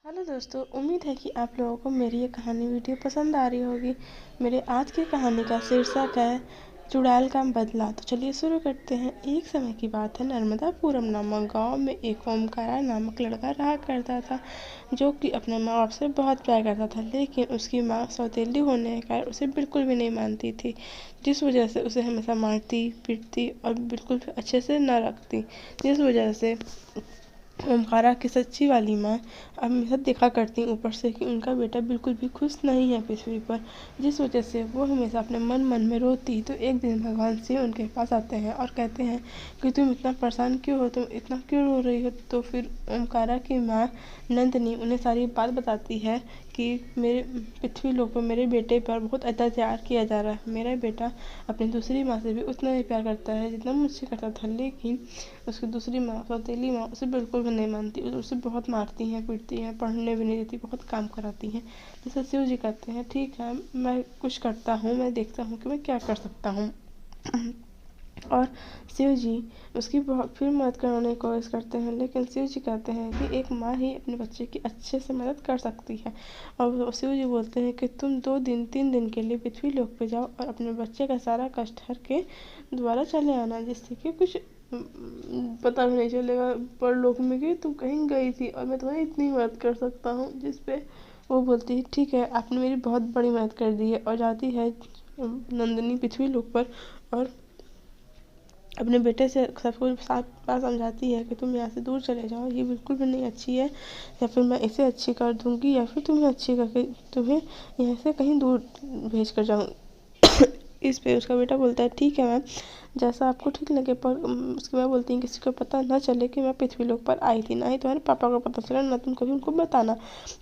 Hello दोस्तों, उम्मीद है कि आप लोगों को मेरी ये कहानी वीडियो पसंद आ रही होगी। मेरे आज की कहानी का शीर्षक है चुड़ैल का बदला। तो चलिए शुरू करते हैं। एक समय की बात है, नर्मदापुरम नामक गांव में एक ओमकारा नामक लड़का रहा करता था, जो कि अपने माँ बाप से बहुत प्यार करता था। लेकिन उसकी माँ सौतेली होने के कारण उसे बिल्कुल भी नहीं मानती थी, जिस वजह से उसे हमेशा मारती पीटती और बिल्कुल भी अच्छे से न रखती। जिस वजह से ओमकारा की सच्ची वाली माँ हमेशा देखा करती ऊपर से कि उनका बेटा बिल्कुल भी खुश नहीं है पृथ्वी पर, जिस वजह से वो हमेशा अपने मन मन में रोती। तो एक दिन भगवान शिव उनके पास आते हैं और कहते हैं कि तुम इतना परेशान क्यों हो, तुम इतना क्यों रो रही हो। तो फिर ओमकारा की माँ नंदिनी उन्हें सारी बात बताती है कि मेरे पृथ्वी लोक पर मेरे बेटे पर बहुत अत्याचार किया जा रहा है। मेरा बेटा अपनी दूसरी माँ से भी उतना ही प्यार करता है जितना मुझसे करता था, लेकिन उसकी दूसरी माँ सौतेली माँ उसे बिल्कुल भी नहीं मानती, उसे बहुत मारती हैं पीटती हैं, पढ़ने भी नहीं देती, बहुत काम कराती हैं। जैसे शिव जी कहते हैं ठीक है, मैं कुछ करता हूँ, मैं देखता हूँ कि मैं क्या कर सकता हूँ। और शिव जी उसकी बहुत फिर मदद करने की कोशिश करते हैं, लेकिन शिव जी कहते हैं कि एक माँ ही अपने बच्चे की अच्छे से मदद कर सकती है। और शिव जी बोलते हैं कि तुम 2 दिन 3 दिन के लिए पृथ्वी लोक पे जाओ और अपने बच्चे का सारा कष्ट हर के दोबारा चले आना, जिससे कि कुछ पता भी नहीं चलेगा परलोक में कि तुम कहीं गई थी, और मैं तुम्हारी इतनी मदद कर सकता हूँ। जिस पे वो बोलती है ठीक है, आपने मेरी बहुत बड़ी मदद कर दी है। और जाती है नंदिनी पृथ्वी लोक पर और अपने बेटे से सबको साफ बात समझाती है कि तुम यहाँ से दूर चले जाओ, ये बिल्कुल भी नहीं अच्छी है, या फिर मैं इसे अच्छी कर दूँगी या फिर तुम्हें अच्छी करके तुम्हें यहाँ से कहीं दूर भेज कर जाऊँ। इस पे उसका बेटा बोलता है ठीक है मैम, जैसा आपको ठीक लगे। पर उसकी माँ बोलती है किसी को पता ना चले कि मैं पृथ्वी लोक पर आई थी, ना ही तुम्हारे पापा को पता चला, ना तुम कभी उनको बताना।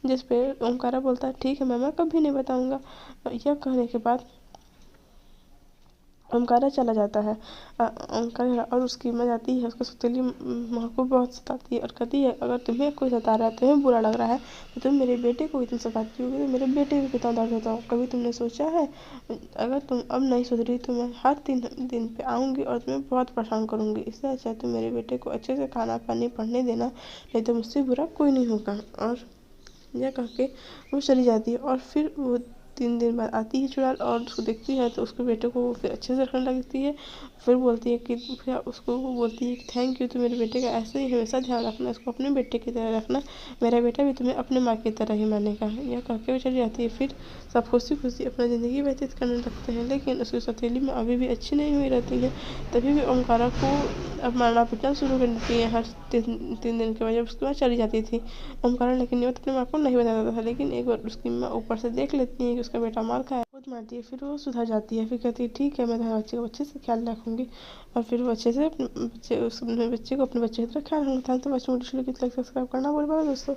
जिस पे ओमकारा बोलता है ठीक है मैम, मैं कभी नहीं बताऊँगा। यह कहने के बाद ओमकारा चला जाता है। ओमकारा और उसकी माँ जाती है, उसको सौतेली माँ को बहुत सताती है और कहती है अगर तुम्हें कोई सता रहा है, तुम्हें बुरा लग रहा है, तो तुम मेरे बेटे को इतना सताती होगी तो मेरे बेटे को कितना दर्द होता हो। कभी तुमने सोचा है, अगर तुम अब नहीं सुधरी तो मैं हर 3 दिन पे आऊँगी और तुम्हें बहुत परेशान करूँगी। इससे अच्छा है तुम मेरे बेटे को अच्छे से खाना पानी पढ़ने देना, नहीं तो मुझसे बुरा कोई नहीं होगा। और यह कह के वो चली जाती है। और फिर वो 3 दिन बाद आती है चुड़ैल और उसको देखती है, तो उसके बेटे को वो फिर अच्छे से रखने लगती है। फिर बोलती है कि फिर उसको वो बोलती है कि थैंक यू, तो मेरे बेटे का ऐसे ही हमेशा ध्यान रखना, इसको अपने बेटे की तरह रखना, मेरा बेटा भी तुम्हें अपने माँ की तरह ही मानेगा। यह कह के वो चली जाती है। फिर सब खुशी खुशी अपना ज़िंदगी व्यतीत करने लगते हैं, लेकिन उसकी सौतेली में अभी भी अच्छी नहीं हुई रहती है। तभी भी ओमकारा को अब मारना पीटना शुरू कर देती है हर 3 दिन के बाद, जब उसके बाद चली जाती थी ओमकारा। लेकिन ये बात अपने माँ को नहीं बताता था, लेकिन एक बार उसकी माँ ऊपर से देख लेती है कि उसका बेटा मार खाया, बहुत मारती है। फिर वो सुधर जाती है, फिर कहती है ठीक है, मैं तुम्हारे बच्चे का अच्छे से ख्याल रखूँगी। और फिर वो अच्छे से अपने बच्चे को अपने बच्चे की तरह ख्याल रखता था। तो बच्चों को सब्सक्राइब करना बोल पाओ दोस्तों।